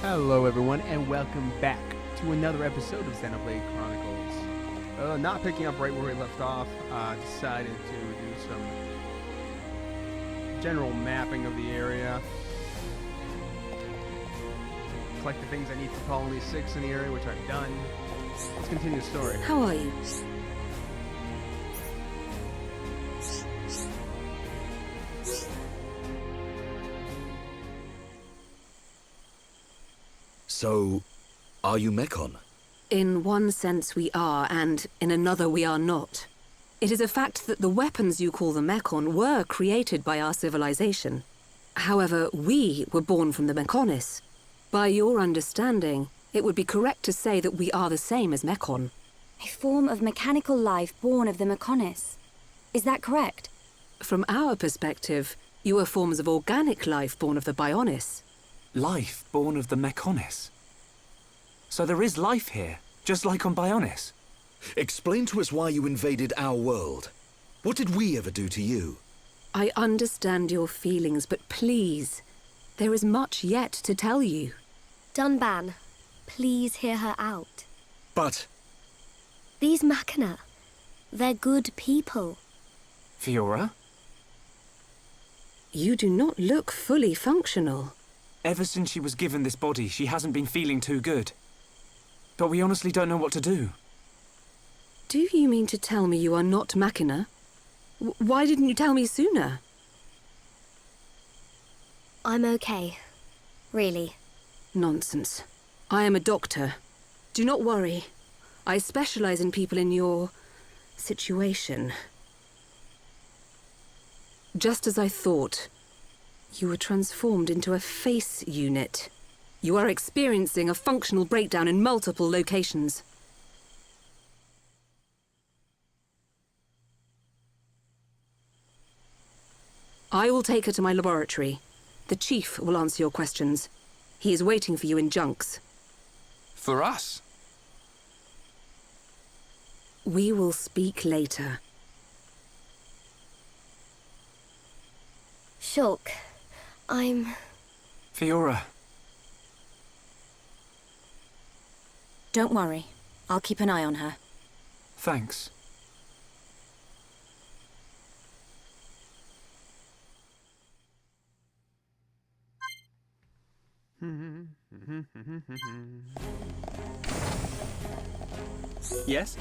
Hello everyone and welcome back to another episode of Xenoblade Chronicles. Not picking up right where we left off, decided to do some general mapping of the area. Collect the things I need for Colony 6 in the area, which I've done. Let's continue the story. How are you? So, are you Mechon? In one sense we are, and in another we are not. It is a fact that the weapons you call the Mechon were created by our civilization. However, we were born from the Mechonis. By your understanding, it would be correct to say that we are the same as Mechon. A form of mechanical life born of the Mechonis. Is that correct? From our perspective, you are forms of organic life born of the Bionis. Life born of the Mechonis. So there is life here, just like on Bionis. Explain to us why you invaded our world. What did we ever do to you? I understand your feelings, but please, there is much yet to tell you. Dunban, please hear her out. But... These Machina, they're good people. Fiora? You do not look fully functional. Ever since she was given this body, she hasn't been feeling too good. But we honestly don't know what to do. Do you mean to tell me you are not Machina? Why didn't you tell me sooner? I'm okay. Really. Nonsense. I am a doctor. Do not worry. I specialize in people in your situation. Just as I thought, you were transformed into a face unit. You are experiencing a functional breakdown in multiple locations. I will take her to my laboratory. The Chief will answer your questions. He is waiting for you in Junks. For us? We will speak later. Shulk, I'm... Fiora. Don't worry. I'll keep an eye on her. Thanks. Yes?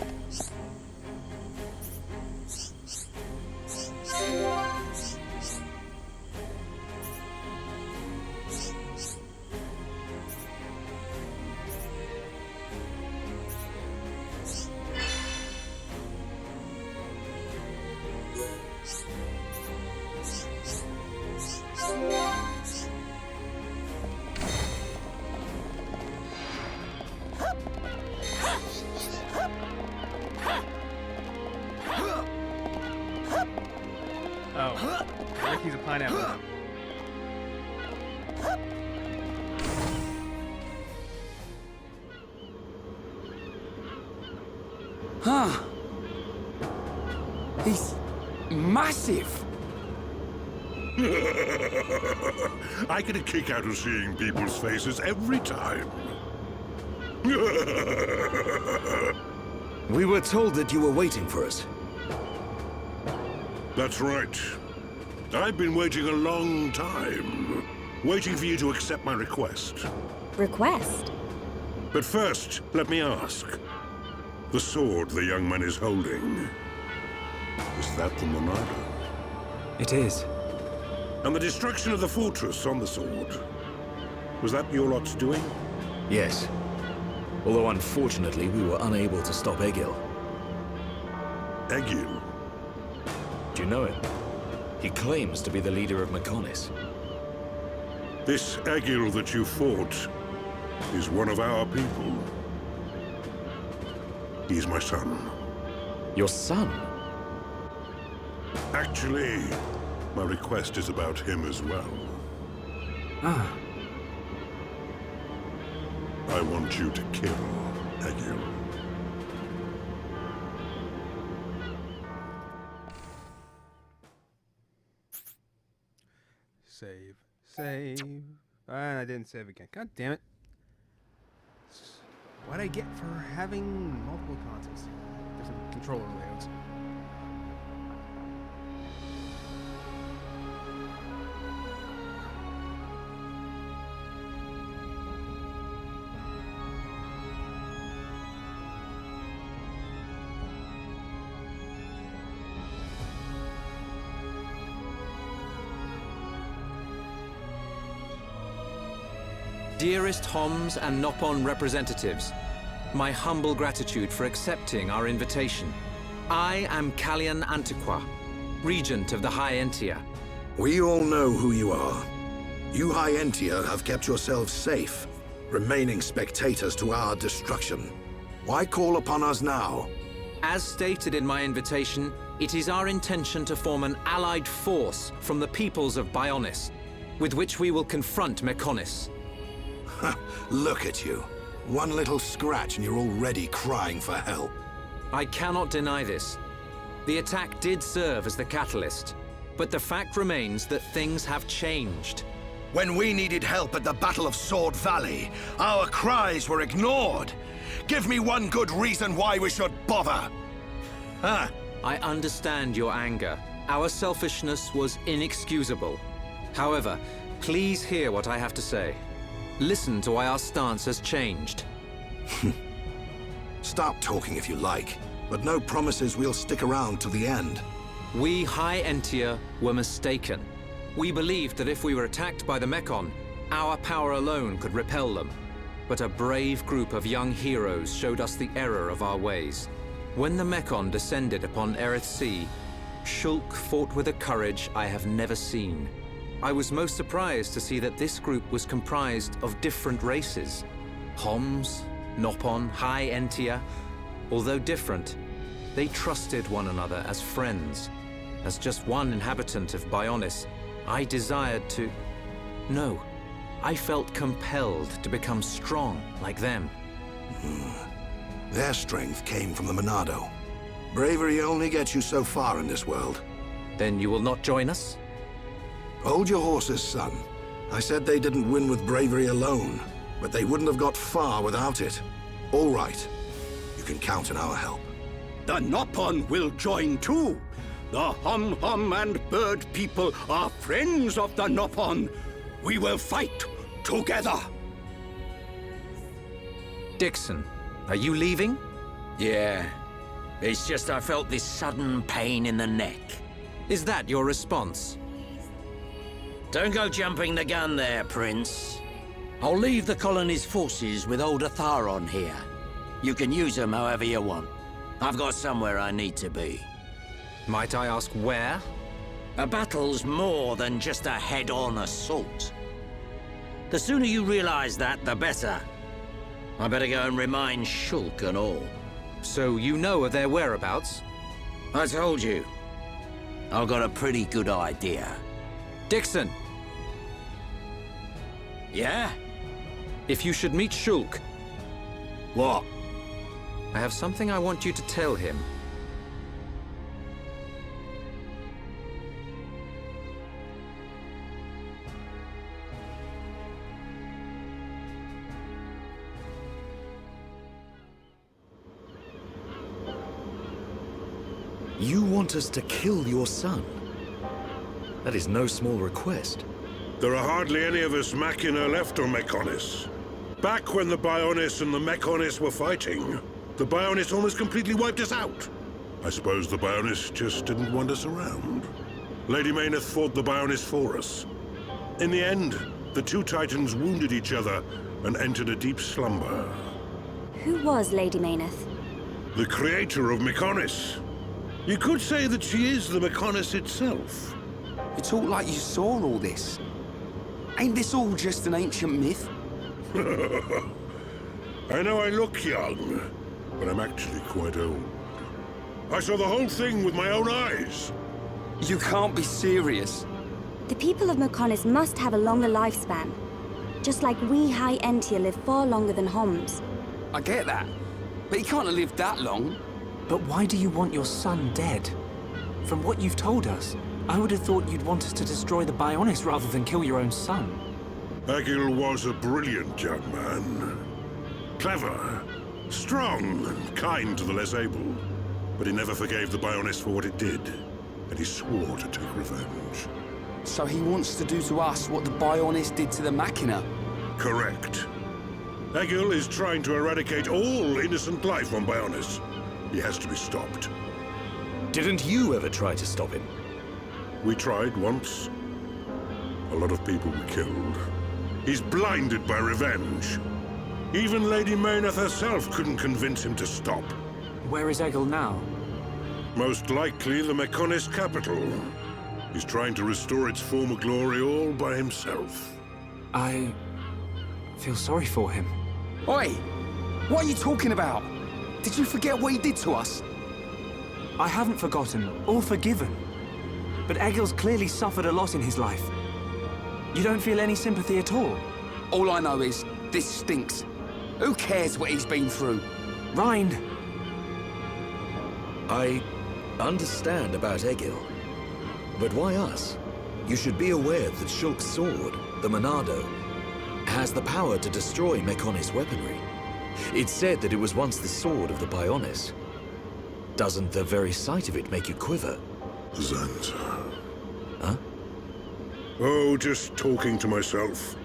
Oh, Ricky's a pineapple. Huh. He's massive. I get a kick out of seeing people's faces every time. We were told that you were waiting for us. That's right. I've been waiting a long time. Waiting for you to accept my request. Request? But first, let me ask. The sword the young man is holding. Is that the Monarda? It is. And the destruction of the fortress on the sword. Was that your lot's doing? Yes. Although unfortunately we were unable to stop Egil. Egil? Do you know him? He claims to be the leader of Mechonis. This Egil that you fought is one of our people. He's my son. Your son? Actually, my request is about him as well. Ah. I want you to kill Egil. Save. And I didn't save again. God damn it. What'd I get for having multiple consoles? Different controller layouts. Dearest Homs and Nopon representatives, my humble gratitude for accepting our invitation. I am Kallian Antiqua, Regent of the High Entia. We all know who you are. You High Entia have kept yourselves safe, remaining spectators to our destruction. Why call upon us now? As stated in my invitation, it is our intention to form an allied force from the peoples of Bionis, with which we will confront Mechonis. Look at you. One little scratch and you're already crying for help. I cannot deny this. The attack did serve as the catalyst, but the fact remains that things have changed. When we needed help at the Battle of Sword Valley, our cries were ignored. Give me one good reason why we should bother. Huh? I understand your anger. Our selfishness was inexcusable. However, please hear what I have to say. Listen to why our stance has changed. Stop talking if you like, but no promises we'll stick around to the end. We High Entia were mistaken. We believed that if we were attacked by the Mechon, our power alone could repel them. But a brave group of young heroes showed us the error of our ways. When the Mechon descended upon Erith Sea, Shulk fought with a courage I have never seen. I was most surprised to see that this group was comprised of different races. Homs, Nopon, High Entia. Although different, they trusted one another as friends. As just one inhabitant of Bionis, I desired to... No, I felt compelled to become strong like them. Their strength came from the Monado. Bravery only gets you so far in this world. Then you will not join us? Hold your horses, son. I said they didn't win with bravery alone, but they wouldn't have got far without it. All right. You can count on our help. The Nopon will join too. The Hum-Hum and Bird people are friends of the Nopon. We will fight together. Dixon, are you leaving? Yeah. It's just I felt this sudden pain in the neck. Is that your response? Don't go jumping the gun there, Prince. I'll leave the colony's forces with old Atharon here. You can use them however you want. I've got somewhere I need to be. Might I ask where? A battle's more than just a head-on assault. The sooner you realize that, the better. I better go and remind Shulk and all. So you know of their whereabouts? I told you. I've got a pretty good idea. Dixon! Yeah? If you should meet Shulk... What? I have something I want you to tell him. You want us to kill your son? That is no small request. There are hardly any of us Machina left on Mechonis. Back when the Bionis and the Mechonis were fighting, the Bionis almost completely wiped us out. I suppose the Bionis just didn't want us around. Lady Mayneth fought the Bionis for us. In the end, the two Titans wounded each other and entered a deep slumber. Who was Lady Mayneth? The creator of Mechonis. You could say that she is the Mechonis itself. You talk like you saw all this. Ain't this all just an ancient myth? I know I look young, but I'm actually quite old. I saw the whole thing with my own eyes. You can't be serious. The people of Mechonis must have a longer lifespan. Just like we High Entia live far longer than Homs. I get that, but he can't have lived that long. But why do you want your son dead? From what you've told us, I would have thought you'd want us to destroy the Bionis rather than kill your own son. Agil was a brilliant young man. Clever, strong, and kind to the less able. But he never forgave the Bioness for what it did, and he swore to take revenge. So he wants to do to us what the Bioness did to the Machina? Correct. Egil is trying to eradicate all innocent life on Bioness. He has to be stopped. Didn't you ever try to stop him? We tried once. A lot of people were killed. He's blinded by revenge. Even Lady Mayneth herself couldn't convince him to stop. Where is Egil now? Most likely the Mechonis capital. He's trying to restore its former glory all by himself. I feel sorry for him. Oi! What are you talking about? Did you forget what he did to us? I haven't forgotten or forgiven. But Egil's clearly suffered a lot in his life. You don't feel any sympathy at all? All I know is, this stinks. Who cares what he's been through? Rind! I understand about Egil. But why us? You should be aware that Shulk's sword, the Monado, has the power to destroy Mechonis weaponry. It's said that it was once the sword of the Bioness. Doesn't the very sight of it make you quiver? Xanta. Huh? Oh, just talking to myself.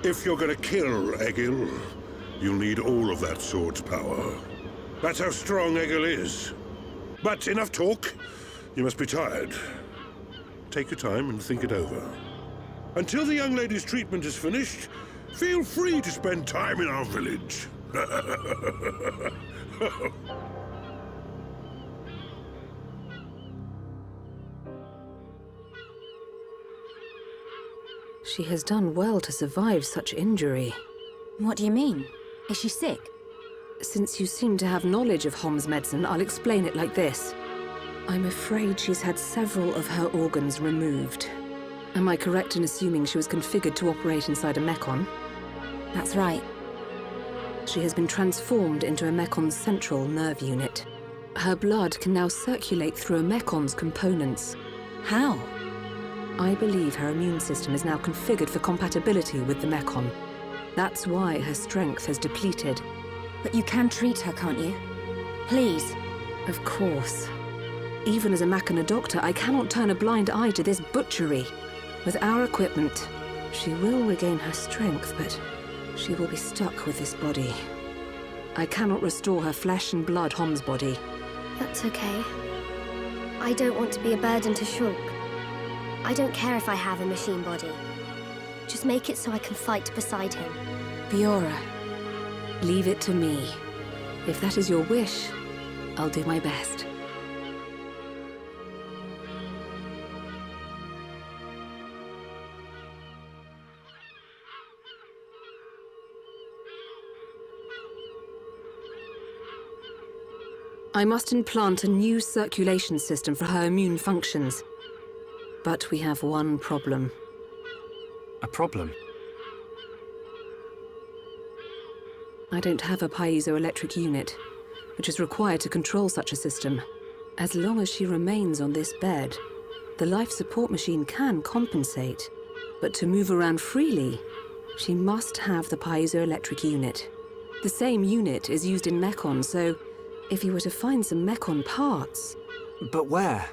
If you're gonna kill Egil, you'll need all of that sword's power. That's how strong Egil is. But enough talk. You must be tired. Take your time and think it over. Until the young lady's treatment is finished, feel free to spend time in our village. She has done well to survive such injury. What do you mean? Is she sick? Since you seem to have knowledge of Hom's medicine, I'll explain it like this. I'm afraid she's had several of her organs removed. Am I correct in assuming she was configured to operate inside a Mechon? That's right. She has been transformed into a Mekon's central nerve unit. Her blood can now circulate through a Mekon's components. How? I believe her immune system is now configured for compatibility with the Mechon. That's why her strength has depleted. But you can treat her, can't you? Please. Of course. Even as a Machina doctor, I cannot turn a blind eye to this butchery. With our equipment, she will regain her strength, but she will be stuck with this body. I cannot restore her flesh and blood Hom's body. That's okay. I don't want to be a burden to Shulk. I don't care if I have a machine body. Just make it so I can fight beside him. Fiora, leave it to me. If that is your wish, I'll do my best. I must implant a new circulation system for her immune functions. But we have one problem. A problem? I don't have a piezoelectric unit, which is required to control such a system. As long as she remains on this bed, the life support machine can compensate. But to move around freely, she must have the piezoelectric unit. The same unit is used in Mechon, so if you were to find some Mechon parts... But where?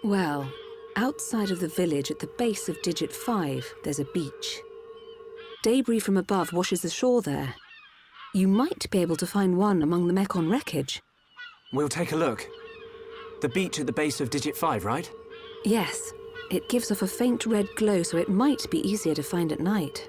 Well, outside of the village at the base of Digit 5, there's a beach. Debris from above washes ashore there. You might be able to find one among the Mechon wreckage. We'll take a look. The beach at the base of Digit 5, right? Yes. It gives off a faint red glow, so it might be easier to find at night.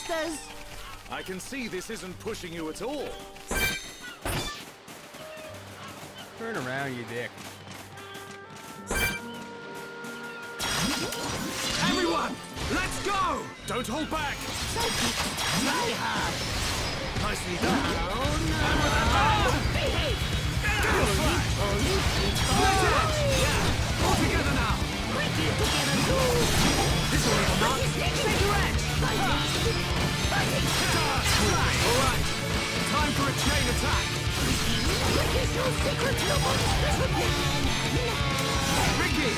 monsters! I can see this isn't pushing you at all. Turn around, you dick. Everyone, let's go! Don't hold back! Try hard! Nicely done. Behave! Split edge! Yeah! All together now! Quickly together too! This will leave a mark. Center edge! Alright, time for a chain attack! What is your secret to monstrosity? Ricky!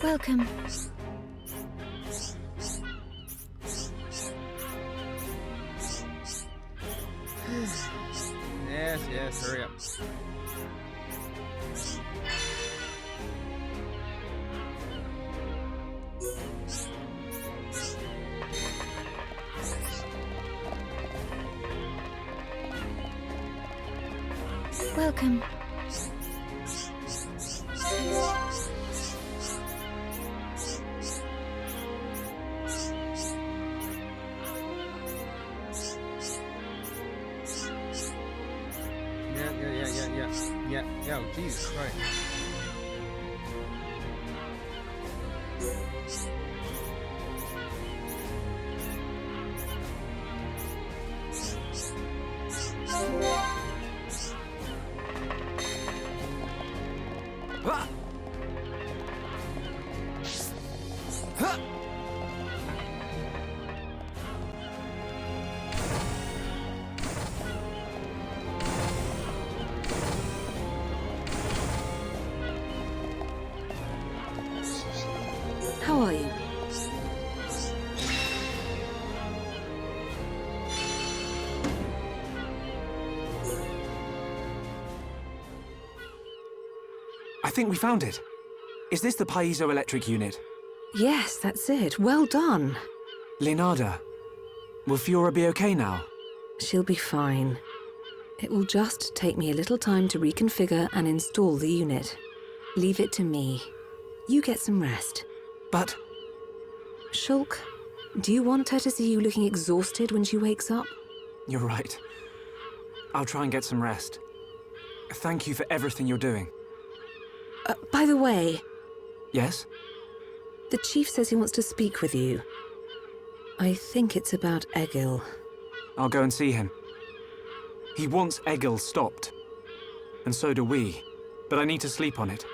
Welcome. Yes, hurry up. Welcome. Yeah, oh, Jesus Christ. How are you? I think we found it. Is this the piezoelectric unit? Yes, that's it. Well done. Leonarda, will Fiora be okay now? She'll be fine. It will just take me a little time to reconfigure and install the unit. Leave it to me. You get some rest. But... Shulk, do you want her to see you looking exhausted when she wakes up? You're right. I'll try and get some rest. Thank you for everything you're doing. By the way... Yes? The Chief says he wants to speak with you. I think it's about Egil. I'll go and see him. He wants Egil stopped. And so do we. But I need to sleep on it.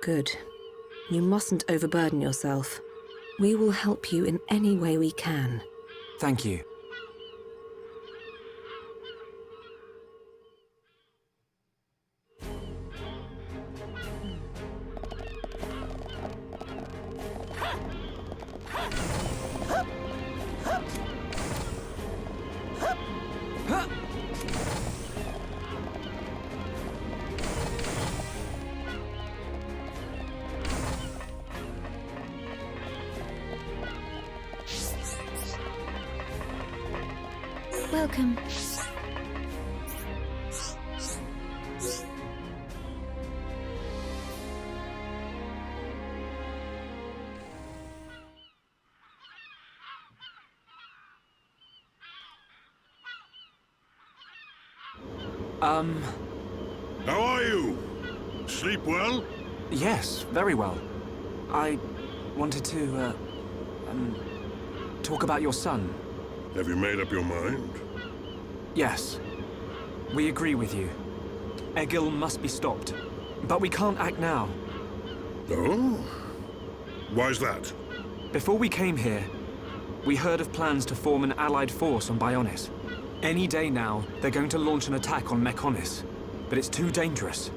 Good. You mustn't overburden yourself. We will help you in any way we can. Thank you. Welcome. How are you? Sleep well? Yes, very well. I wanted to, talk about your son. Have you made up your mind? Yes. We agree with you. Egil must be stopped. But we can't act now. Oh? Why's that? Before we came here, we heard of plans to form an allied force on Bionis. Any day now, they're going to launch an attack on Mechonis. But it's too dangerous.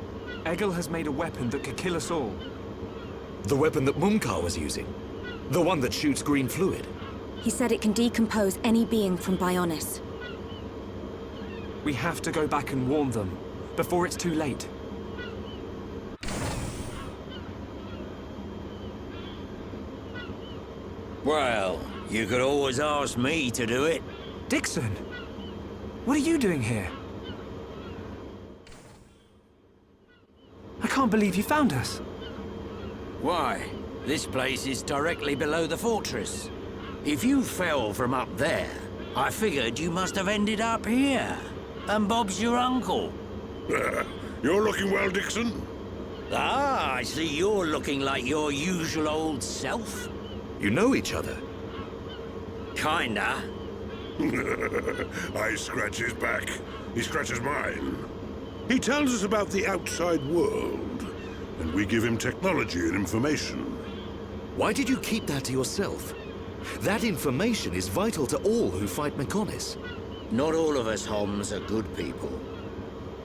Egil has made a weapon that could kill us all. The weapon that Mumkar was using? The one that shoots green fluid? He said it can decompose any being from Bionis. We have to go back and warn them, before it's too late. Well, You could always ask me to do it. Dixon! What are you doing here? I can't believe you found us. Why? This place is directly below the fortress. If you fell from up there, I figured you must have ended up here. And Bob's your uncle. You're looking well, Dixon. Ah, I see you're looking like your usual old self. You know each other? Kinda. I scratch his back. He scratches mine. He tells us about the outside world, and we give him technology and information. Why did you keep that to yourself? That information is vital to all who fight Mechonis. Not all of us Homs are good people.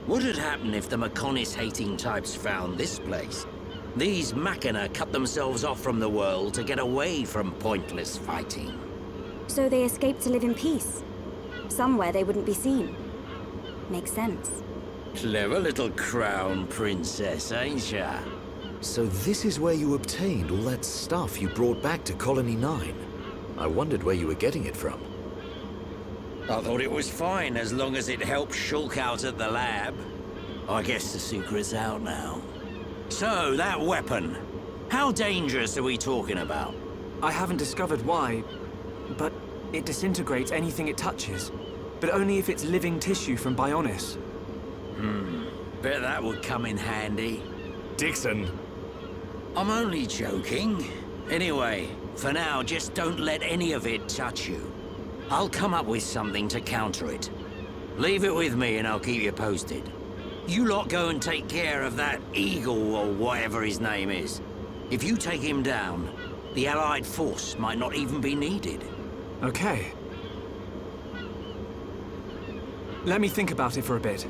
What would happen if the Mechonis-hating types found this place? These Machina cut themselves off from the world to get away from pointless fighting. So they escaped to live in peace. Somewhere they wouldn't be seen. Makes sense. Clever little crown princess, ain't ya? So this is where you obtained all that stuff you brought back to Colony 9. I wondered where you were getting it from. I thought it was fine as long as it helped Shulk out at the lab. I guess the secret's out now. So, that weapon. How dangerous are we talking about? I haven't discovered why, but it disintegrates anything it touches. But only if it's living tissue from Bionis. Bet that would come in handy. Dixon! I'm only joking. Anyway, for now, just don't let any of it touch you. I'll come up with something to counter it. Leave it with me and I'll keep you posted. You lot go and take care of that Eagle or whatever his name is. If you take him down, the Allied force might not even be needed. Okay. Let me think about it for a bit.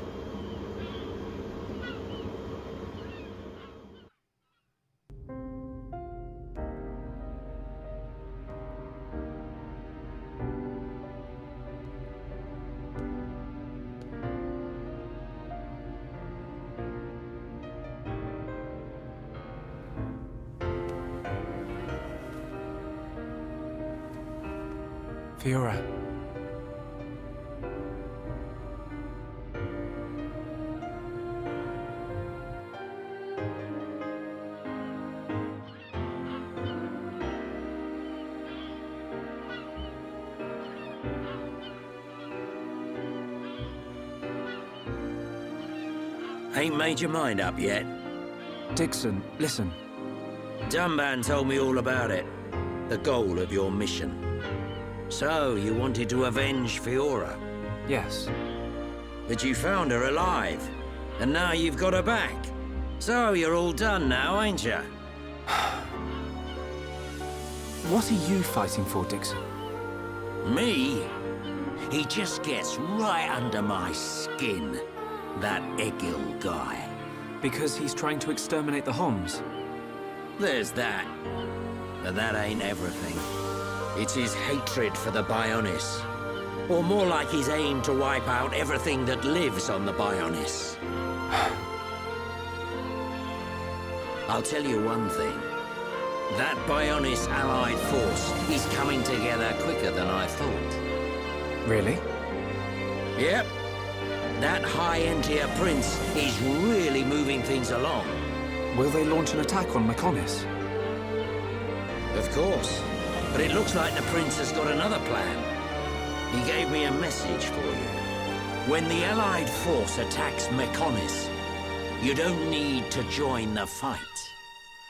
Fiora. Ain't made your mind up yet? Dixon, listen. Dunban told me all about it. The goal of your mission. So, you wanted to avenge Fiora? Yes. But you found her alive. And now you've got her back. So, you're all done now, ain't you? What are you fighting for, Dixon? Me? He just gets right under my skin. That Egil guy. Because he's trying to exterminate the Homs? There's that. But that ain't everything. It's his hatred for the Bionis. Or more like his aim to wipe out everything that lives on the Bionis. I'll tell you one thing. That Bionis allied force is coming together quicker than I thought. Really? Yep. That high-entier prince is really moving things along. Will they launch an attack on Mechonis? Of course. But it looks like the prince has got another plan. He gave me a message for you. When the allied force attacks Mechonis, you don't need to join the fight.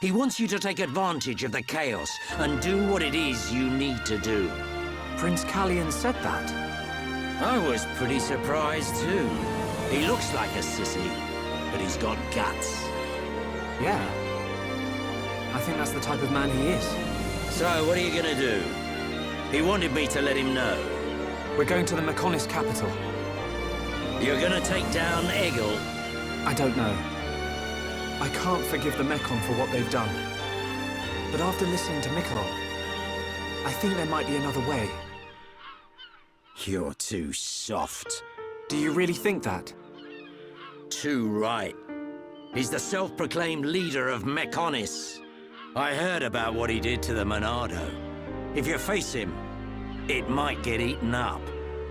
He wants you to take advantage of the chaos and do what it is you need to do. Prince Callian said that? I was pretty surprised too. He looks like a sissy, but he's got guts. Yeah. I think that's the type of man he is. So, what are you gonna do? He wanted me to let him know. We're going to the Mechonis capital. You're gonna take down Egil? I don't know. I can't forgive the Mechon for what they've done. But after listening to Mikkel, I think there might be another way. You're too soft. Do you really think that? Too right. He's the self-proclaimed leader of Mechonis. I heard about what he did to the Monado. If you face him, It might get eaten up,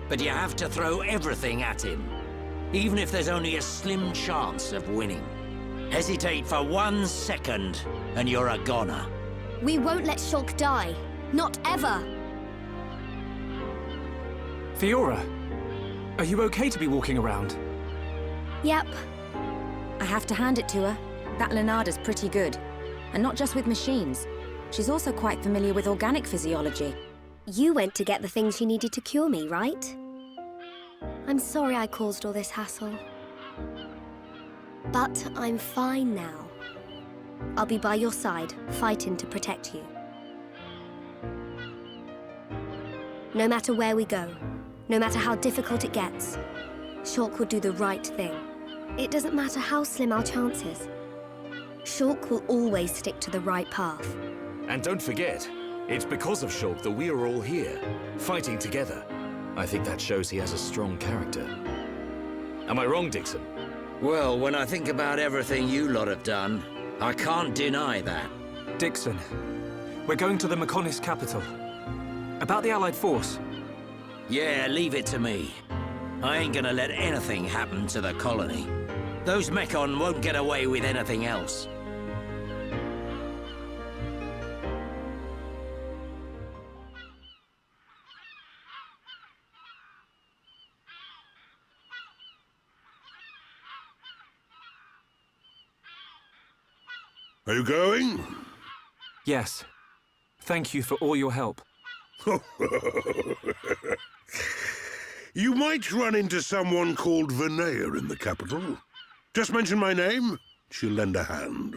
but you have to throw everything at him, even if there's only a slim chance of winning. Hesitate for 1 second, and you're a goner. We won't let Shulk die. Not ever. Fiora, are you okay to be walking around? Yep. I have to hand it to her. That Lenarda's pretty good. And not just with machines. She's also quite familiar with organic physiology. You went to get the things you needed to cure me, right? I'm sorry I caused all this hassle. But I'm fine now. I'll be by your side, fighting to protect you. No matter where we go, no matter how difficult it gets, Shulk will do the right thing. It doesn't matter how slim our chances. Shulk will always stick to the right path. And don't forget, it's because of Shulk that we are all here, fighting together. I think that shows he has a strong character. Am I wrong, Dixon? Well, when I think about everything you lot have done, I can't deny that. Dixon, we're going to the Mechonis capital. About the Allied force. Yeah, leave it to me. I ain't gonna let anything happen to the colony. Those Mechon won't get away with anything else. Are you going? Yes. Thank you for all your help. You might run into someone called Vinaya in the capital. Just mention my name, she'll lend a hand.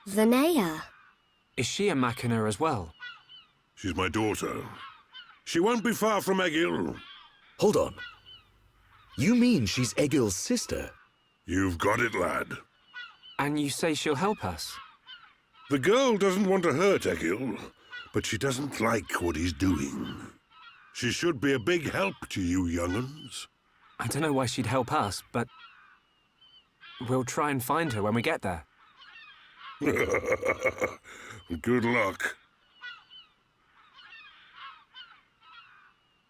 Vinaya? Is she a Machina as well? She's my daughter. She won't be far from Egil. Hold on. You mean she's Egil's sister? You've got it, lad. And you say she'll help us? The girl doesn't want to hurt Egil, but she doesn't like what he's doing. She should be a big help to you young'uns. I don't know why she'd help us, but we'll try and find her when we get there. Good luck.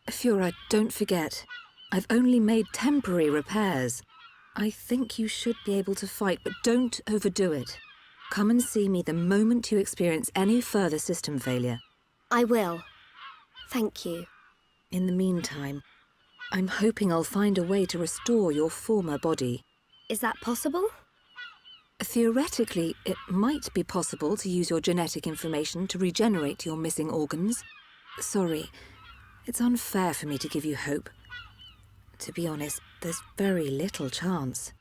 Fiora, don't forget, I've only made temporary repairs. I think you should be able to fight, but don't overdo it. Come and see me the moment you experience any further system failure. I will. Thank you. In the meantime, I'm hoping I'll find a way to restore your former body. Is that possible? Theoretically, it might be possible to use your genetic information to regenerate your missing organs. Sorry, it's unfair for me to give you hope. To be honest, there's very little chance.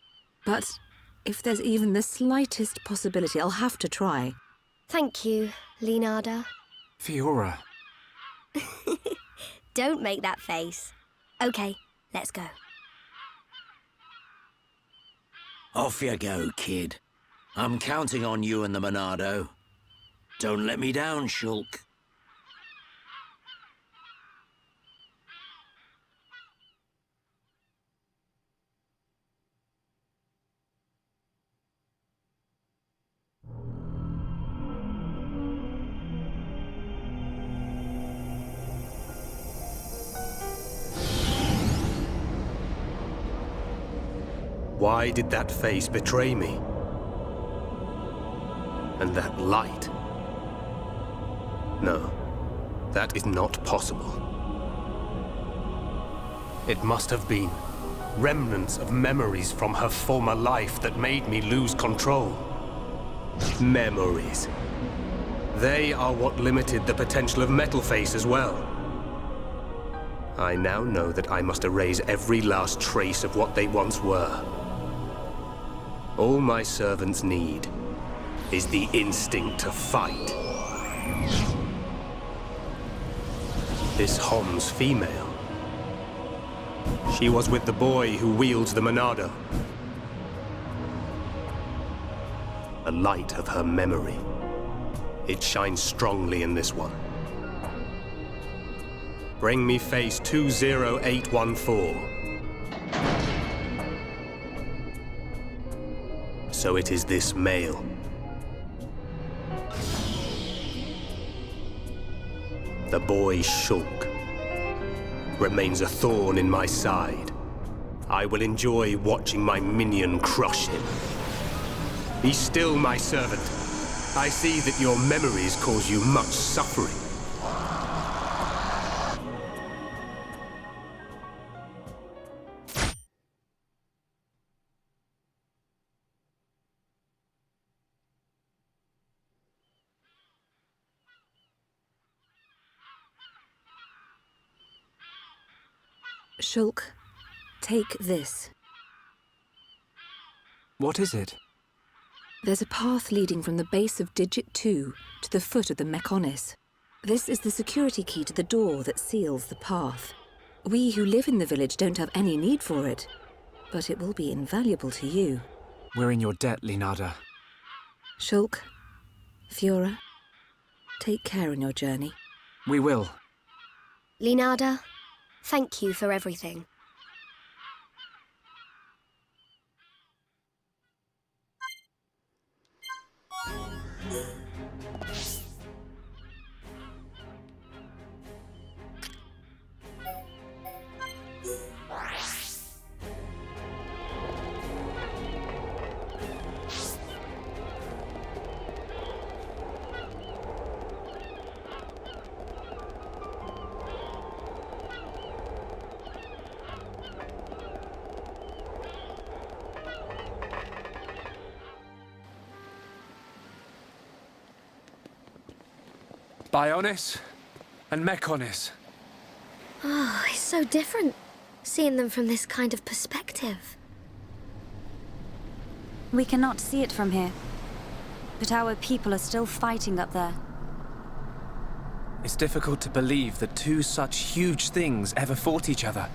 But if there's even the slightest possibility, I'll have to try. Thank you, Leonarda. Fiora. Don't make that face. Okay, let's go. Off you go, kid. I'm counting on you and the Monado. Don't let me down, Shulk. Why did that face betray me? And that light? No, that is not possible. It must have been remnants of memories from her former life that made me lose control. Memories. They are what limited the potential of Metalface as well. I now know that I must erase every last trace of what they once were. All my servants need is the instinct to fight. This Hom's female. She was with the boy who wields the Monado. A light of her memory. It shines strongly in this one. Bring me face 20814. So it is this male. the boy Shulk remains a thorn in my side, I will enjoy watching my minion crush him. Be still, my servant. I see that your memories cause you much suffering. Shulk, take this. What is it? There's a path leading from the base of Digit 2 to the foot of the Mechonis. This is the security key to the door that seals the path. We who live in the village don't have any need for it, but it will be invaluable to you. We're in your debt, Linada. Shulk, Fiora, take care on your journey. We will. Linada, thank you for everything. Bionis and Mechonis. Oh, it's so different, seeing them from this kind of perspective. We cannot see it from here, but our people are still fighting up there. It's difficult to believe that two such huge things ever fought each other.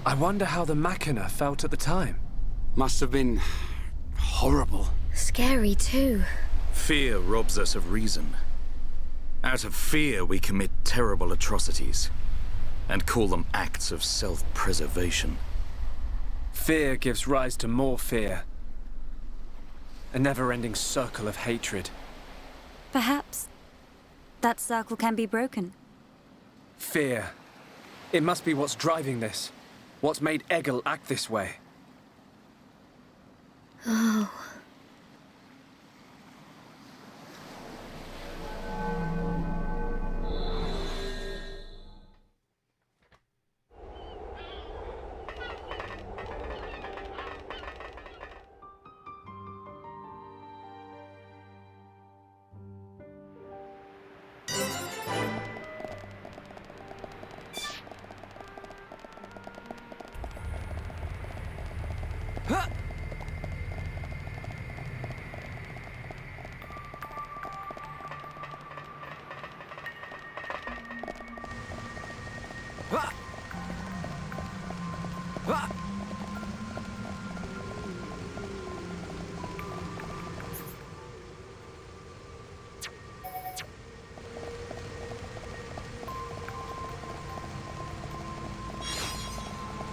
I wonder how the Machina felt at the time. Must have been horrible. Scary too. Fear robs us of reason. Out of fear, we commit terrible atrocities, and call them acts of self-preservation. Fear gives rise to more fear. A never-ending circle of hatred. Perhaps that circle can be broken. Fear. It must be what's driving this. What's made Egil act this way. Oh.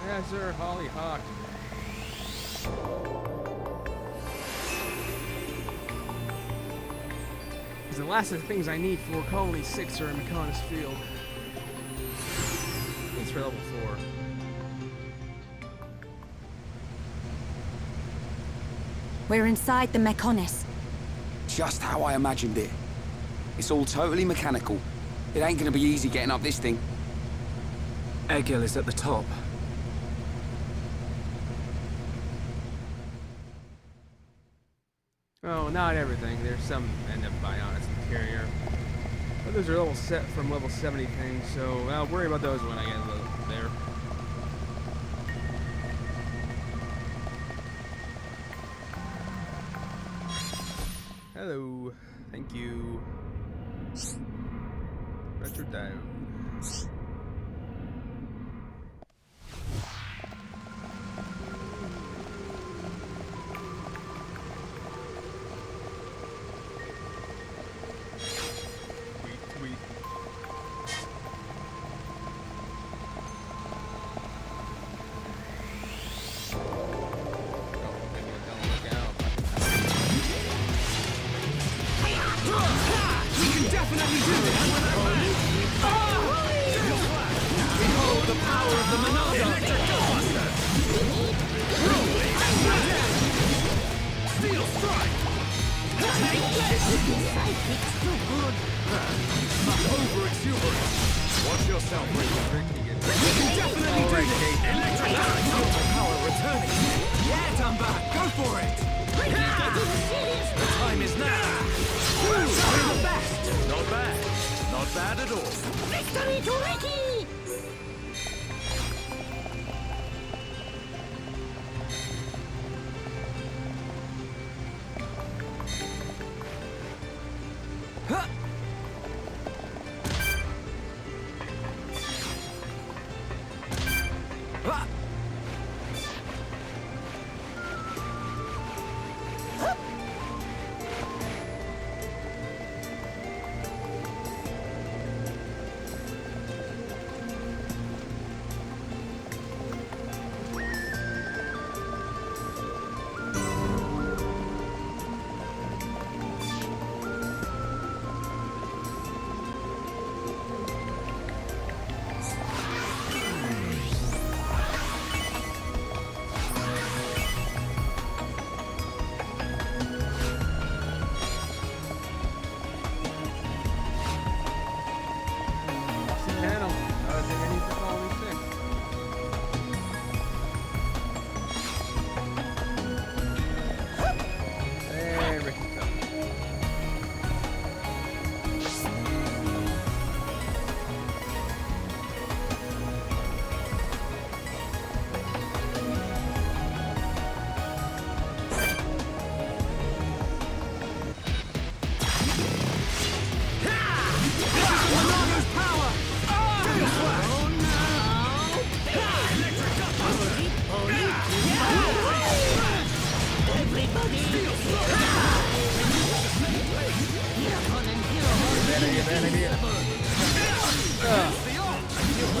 Yes, sir, Hollyhock. Because the last of the things I need for Colony 6 are in Mechonis Field. It's for level 4. We're inside the Mechonis. Just how I imagined it. It's all totally mechanical. It ain't gonna be easy getting up this thing. Egil is at the top. Oh, not everything. There's some end up Bionis interior. But those are level set from level 70 things, so I'll worry about those when I get there. Hello. Thank you. Retro down. Definitely do it. Definitely do this! Electric power returning! Yeah, Dumba! Go for it! The time is now! You're the best! Not bad. Not bad at all. Victory to Ricky!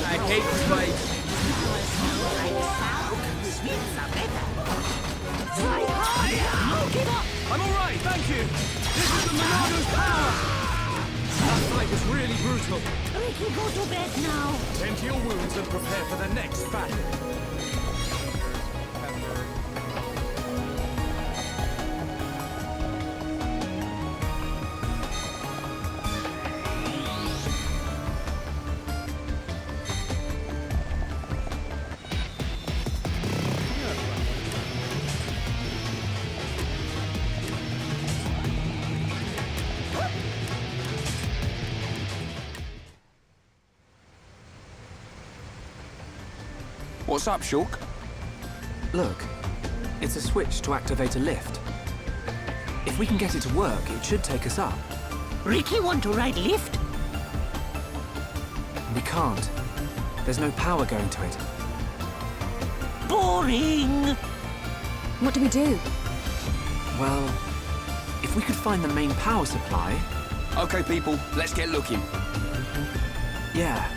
I hate this fight. I'm alright, thank you! This is the Monado's power! That fight was really brutal. Ricky, go to bed now. Tend to your wounds and prepare for the next battle. What's up, Shulk? Look, it's a switch to activate a lift. If we can get it to work, it should take us up. Ricky want to ride lift? We can't. There's no power going to it. Boring! What do we do? Well, if we could find the main power supply... Okay, people, let's get looking. Yeah.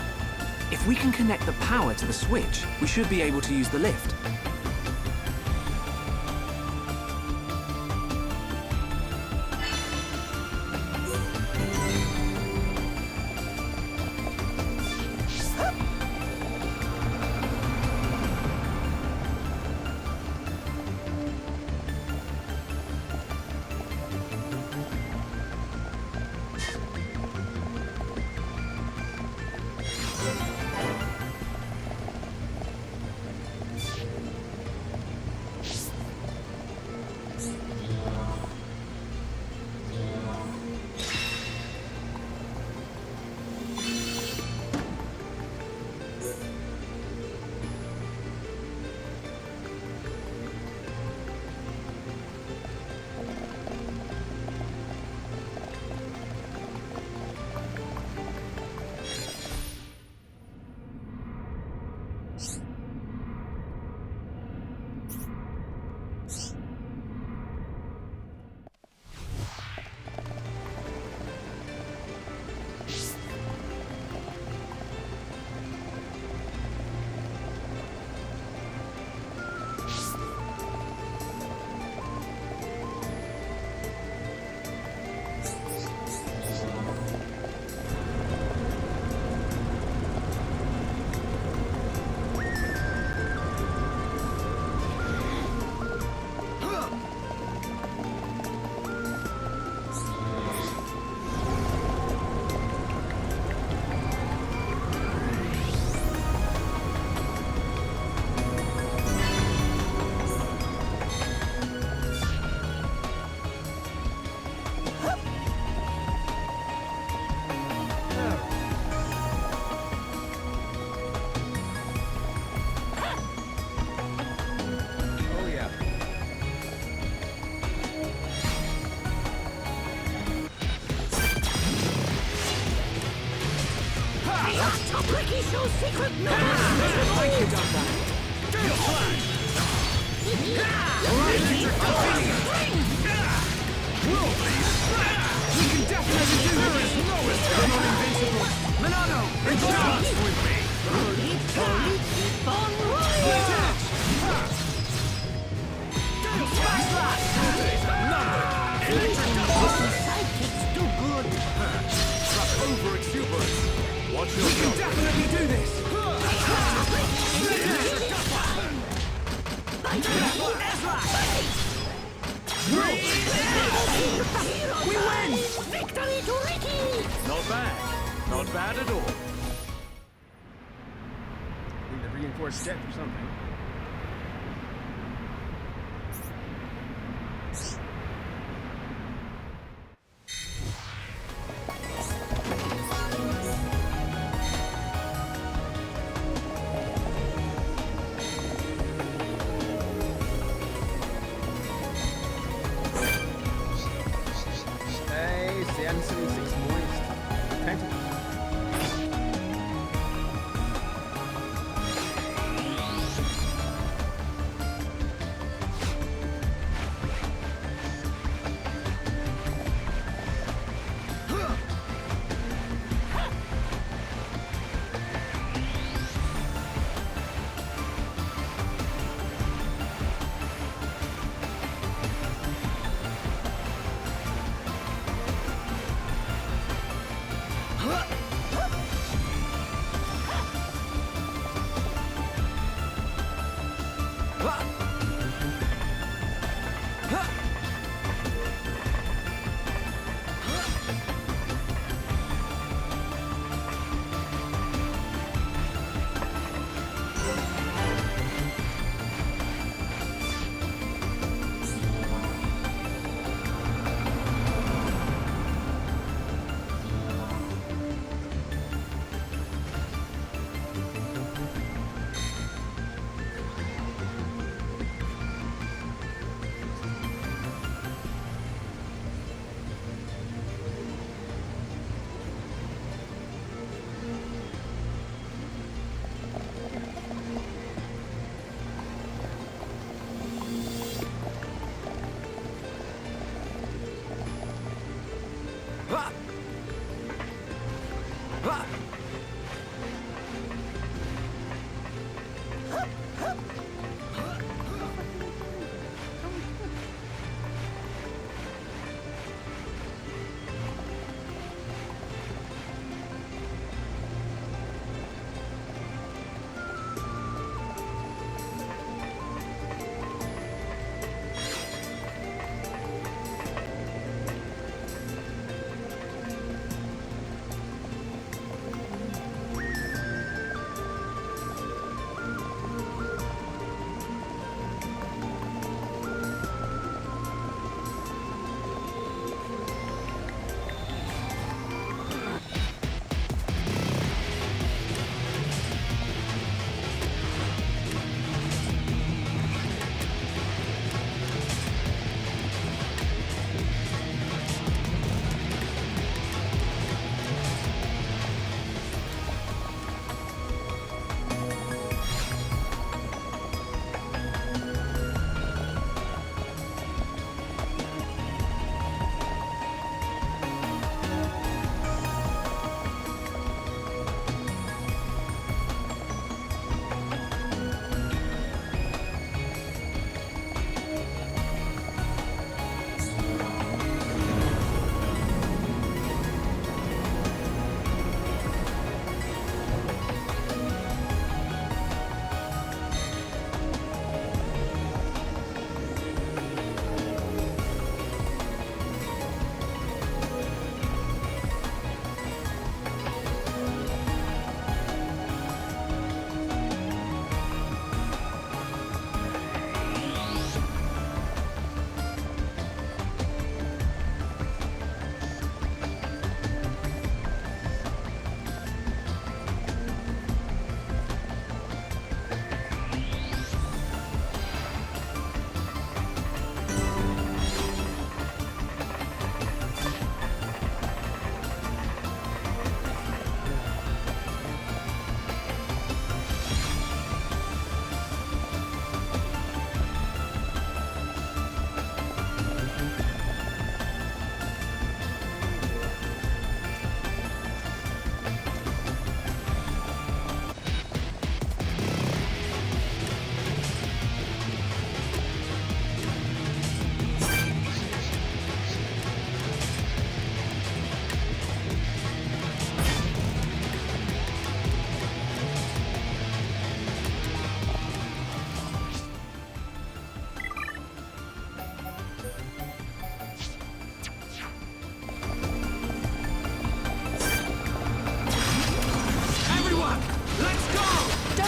If we can connect the power to the switch, we should be able to use the lift. show secret Thank you, Dunbar. Your flag! We can definitely do this! No escape! Not invincible! Monado! Dance with me! Split edge! Smash slash! Electric Sidekicks do good. That's over exuberance! Watch your We can definitely do this! We win! Victory to Ricky! Not bad. Not bad at all. Need the reinforced jet or something. Hey, 76 moist. Tentacles.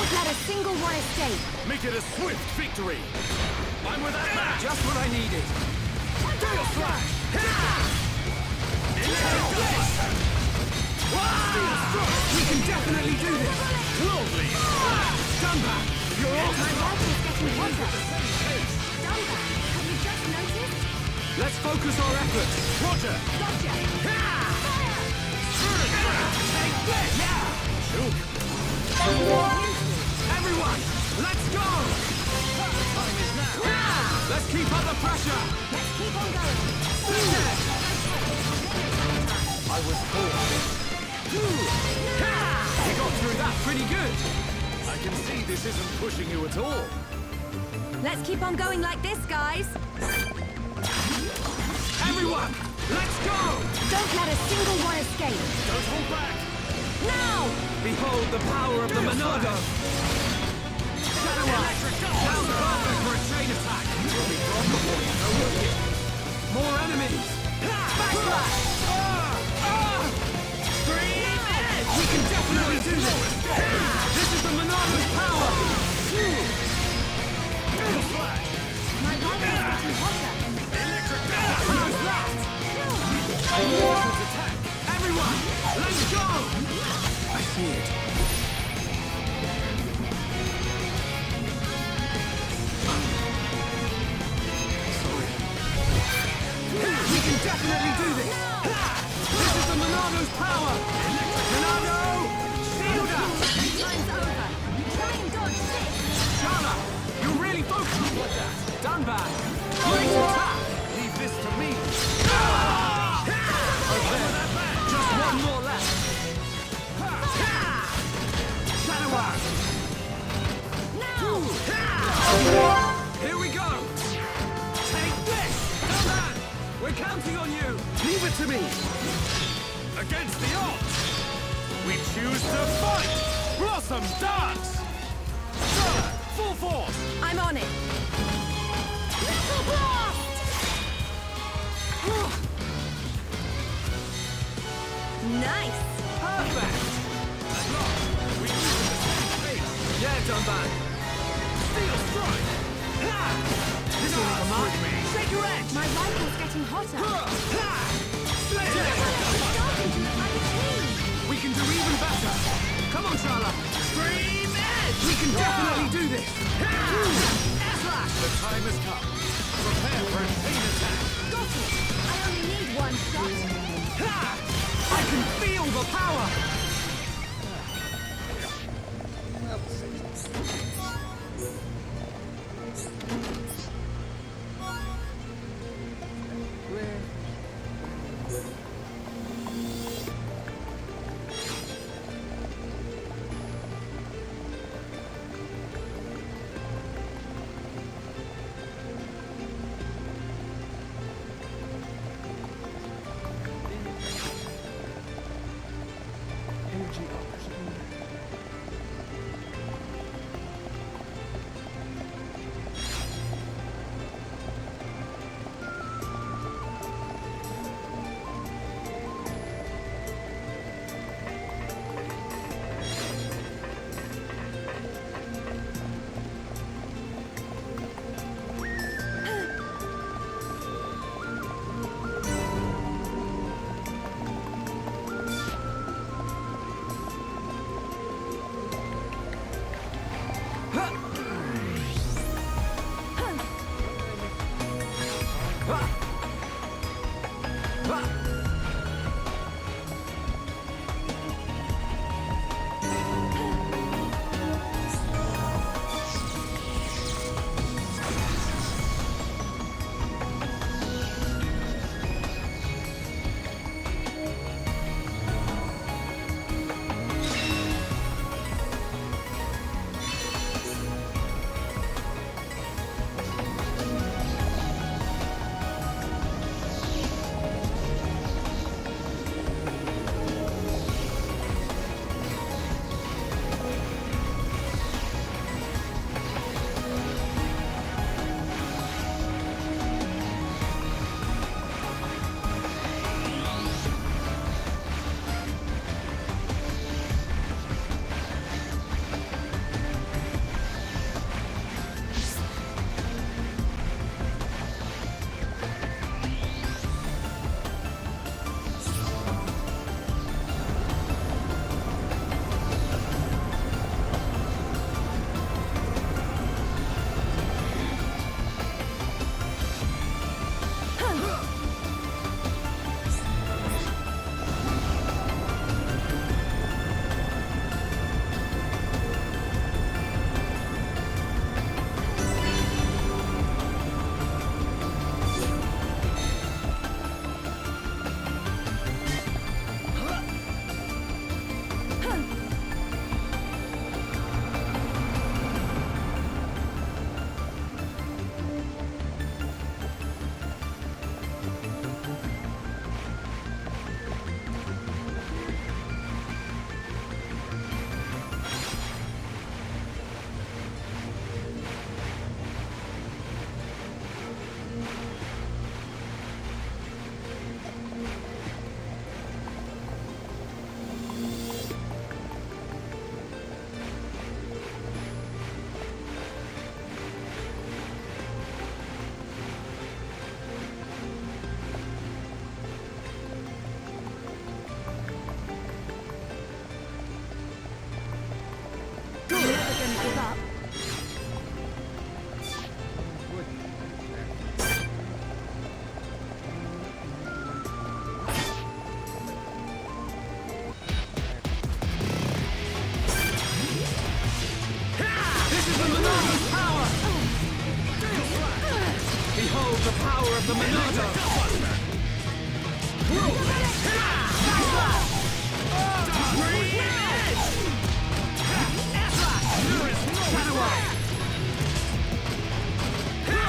Don't let a single one escape. Make it a swift victory. I'm with that man. Just what I needed. Steel slash. We can definitely do this. Lovely. Stand back. You're all My life is getting hotter. Stand back. Have you just noticed? Let's focus our efforts. Roger. Gotcha. Take this. Yeah. Shoot. Everyone, let's go. The time is now. Let's keep up the pressure. Let's keep on going. I was caught. We got through that pretty good. I can see this isn't pushing you at all. Let's keep on going like this, guys. Everyone, let's go! Don't let a single one escape. Don't hold back. Now! Behold the power of the Monado. Shadow Eye. Sounds perfect for a chain attack. We'll be gone before you know it. More enemies. Backslash. We can definitely do this! This is the Monado's power! My life is getting hotter. How's that? Attack! Everyone, let's go! I see it. Sorry. We can definitely do this! This is the Monado's power! Monado! Shield up! Time's over. Try and dodge this. Shala, you're really focused like that. Done bad. Great attack. Leave this to me. Okay, just one more left. Shadow Eye. Here we go. Take this. Done that. We're counting on you. Leave it to me. Against the odds. We choose to fight! Blossom dance! Sir, full force! I'm on it. Little blast! Nice! Perfect! At last, we move at the same pace. Yeah, Dunban. Steel strike! Ha! This will leave a mark. Shake your edge! My rifle's getting hotter. Sledge it! Starting to look like a team. We can do even better! Come on, Shala! Stream edge! We can definitely do this! Slash! The time has come. Prepare for a chain attack! Got it! I only need one shot. I can feel the power! power of the Monado!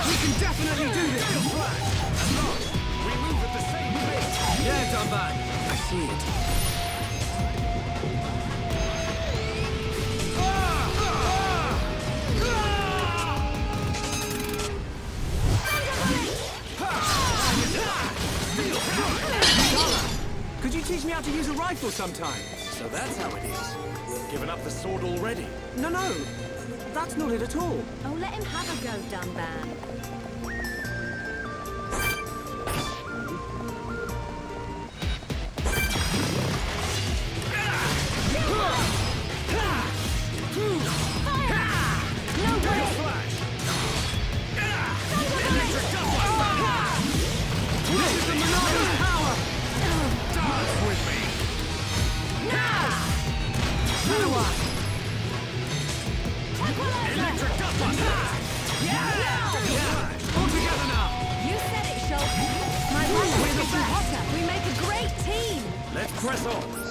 We can definitely do this! As long we move at the same pace! Yeah, Dunban! I see it. Could you teach me how to use a rifle sometime? So that's how it is. Given up the sword already? No, that's not it at all. Oh, let him have a go, Dunban. Let's press on!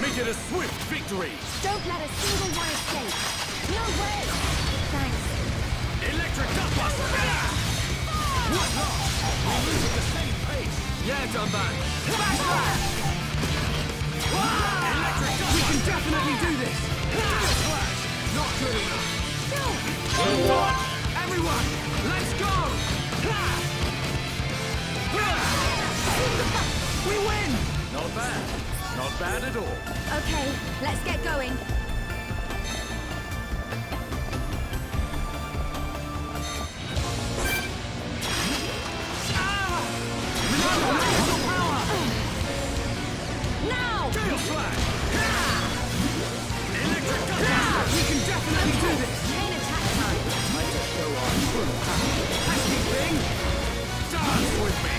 Make it a swift victory! Don't let a single one escape! No way! Thanks. Electric Dustbuster! What not? We move at the same pace! Yeah, Dunban! Backslash! Electric Dustbuster! We can definitely do this! Backslash! Not good enough! No! Everyone, let's go! We win! Not bad. Not bad at all. Okay, let's get going. Now! Gale Slash! Electric Dustbuster! We can definitely do this! Chain attack time. Time to show our true power. Pesky thing! Dance with me!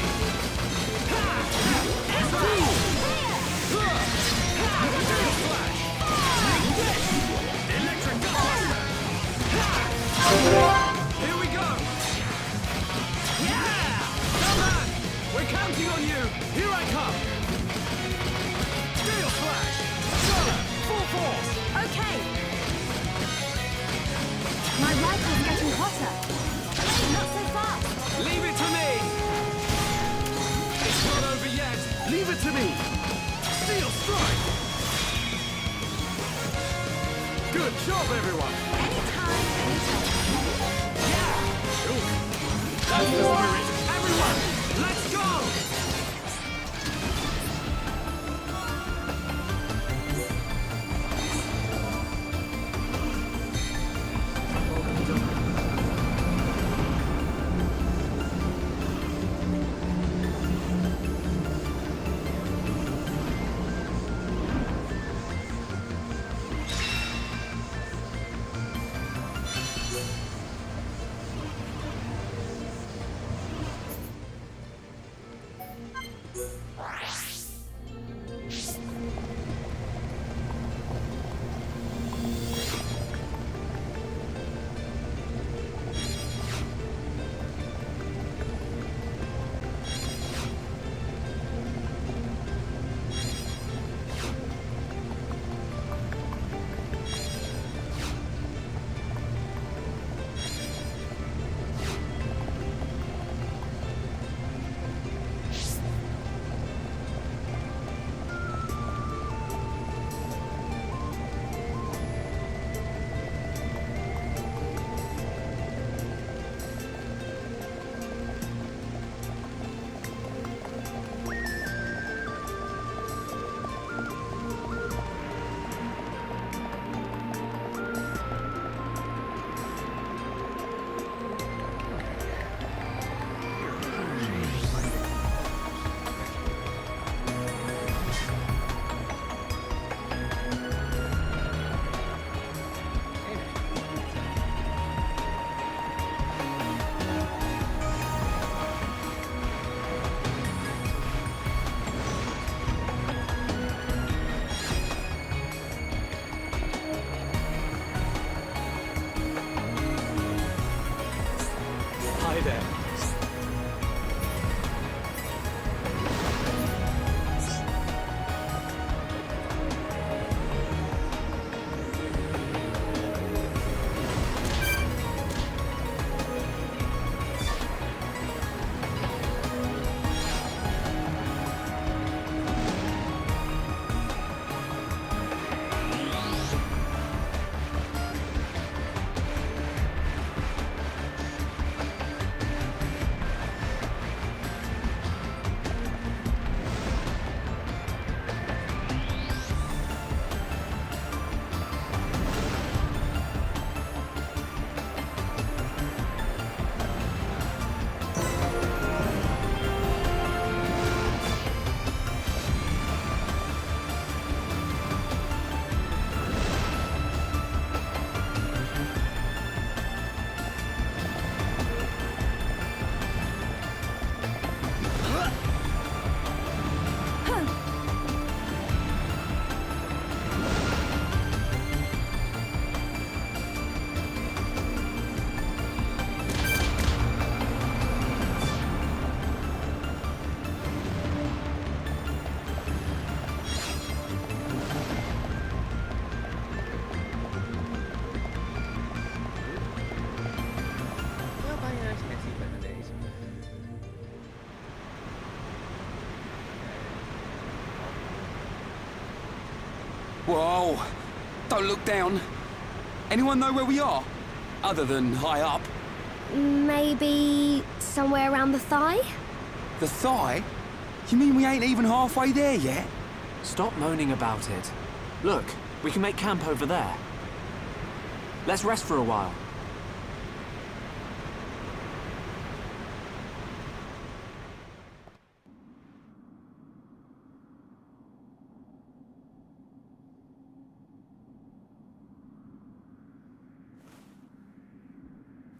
Good job, everyone! Anytime, anytime. That's the spirit! Everyone, let's go! Hi there. Whoa! Don't look down. Anyone know where we are? Other than high up? Maybe somewhere around the thigh? The thigh? You mean we ain't even halfway there yet? Stop moaning about it. Look, we can make camp over there. Let's rest for a while.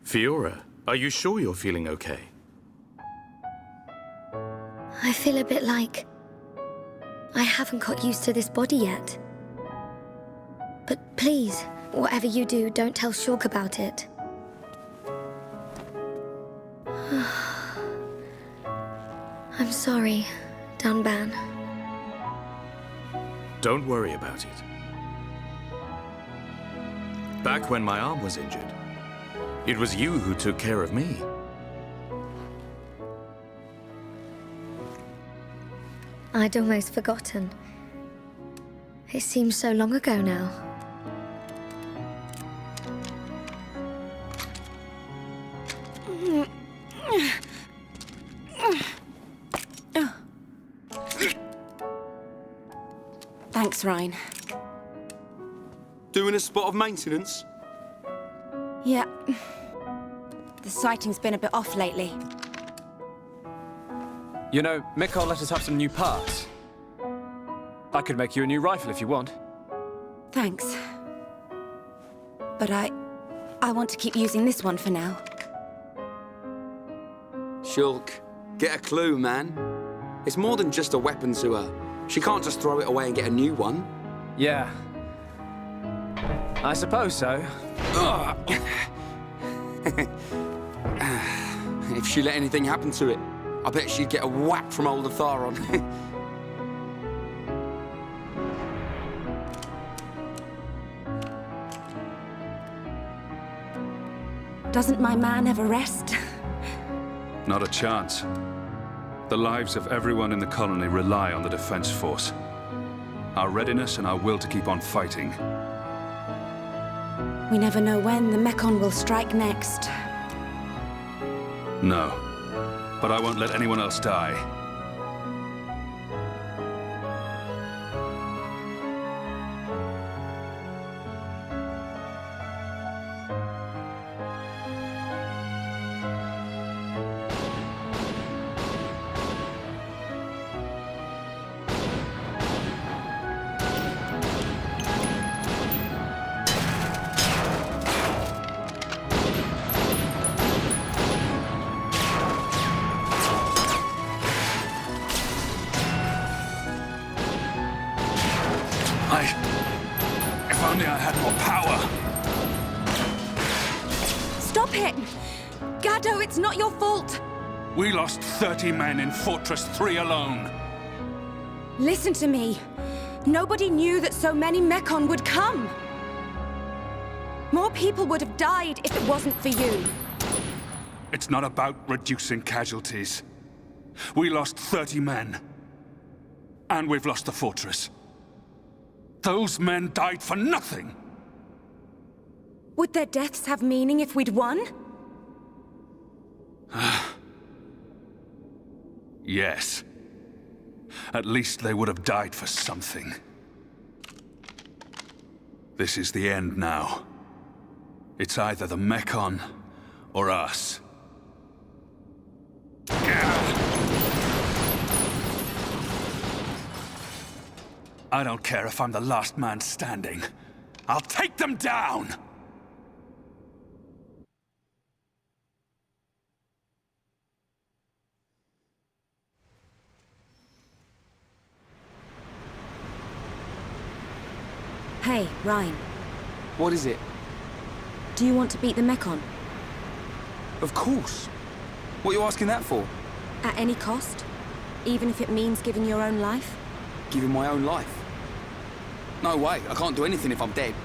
Fiora, are you sure you're feeling okay? I feel a bit like I haven't got used to this body yet. But please, whatever you do, don't tell Shulk about it. I'm sorry, Dunban. Don't worry about it. Back when my arm was injured, it was you who took care of me. I'd almost forgotten. It seems so long ago now. Thanks, Ryan. Doing a spot of maintenance? Yeah. The sighting's been a bit off lately. You know, Mikhail let us have some new parts. I could make you a new rifle if you want. Thanks. But I want to keep using this one for now. Shulk, get a clue, man. It's more than just a weapon to her. She can't just throw it away and get a new one. Yeah. I suppose so. If she let anything happen to it, I bet she'd get a whack from old Atharon. Doesn't my man ever rest? Not a chance. The lives of everyone in the colony rely on the defense force. Our readiness and our will to keep on fighting. We never know when the Mekon will strike next. No. But I won't let anyone else die. If only I had more power. Stop it! Gado, it's not your fault! We lost 30 men in Fortress 3 alone. Listen to me. Nobody knew that so many Mekon would come. More people would have died if it wasn't for you. It's not about reducing casualties. We lost 30 men. And we've lost the fortress. Those men died for nothing! Would their deaths have meaning if we'd won? Yes. At least they would have died for something. This is the end now. It's either the Mekon or us. I don't care if I'm the last man standing. I'll take them down! Hey, Ryan. What is it? Do you want to beat the Mekon? Of course. What are you asking that for? At any cost? Even if it means giving your own life? Giving my own life? No way, I can't do anything if I'm dead.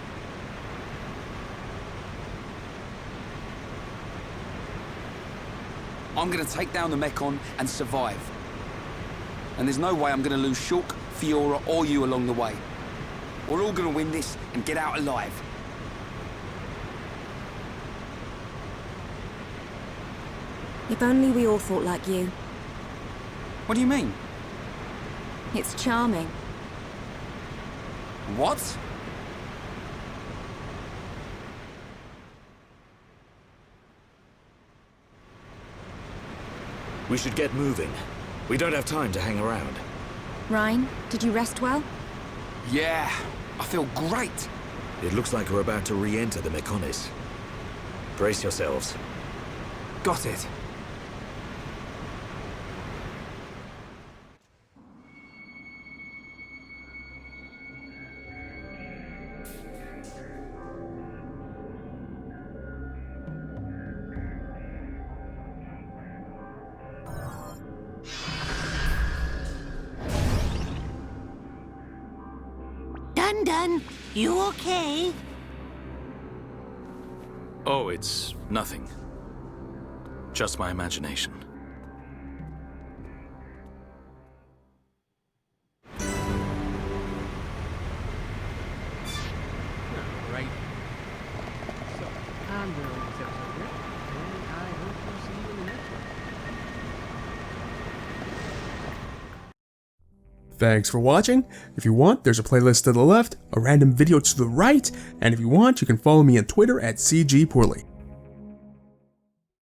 I'm gonna take down the Mekon and survive. And there's no way I'm gonna lose Shulk, Fiora, or you along the way. We're all gonna win this and get out alive. If only we all thought like you. What do you mean? It's charming. What? We should get moving. We don't have time to hang around. Ryan, did you rest well? Yeah, I feel great. It looks like we're about to re-enter the Mekonis. Brace yourselves. Got it. Dun, you okay? Oh, it's nothing. Just my imagination. Right. So, I'm going to end this episode here, and I hope to see you in the next one. Thanks for watching. If you want, there's a playlist to the left, a random video to the right, and if you want, you can follow me on Twitter at CGPoorly.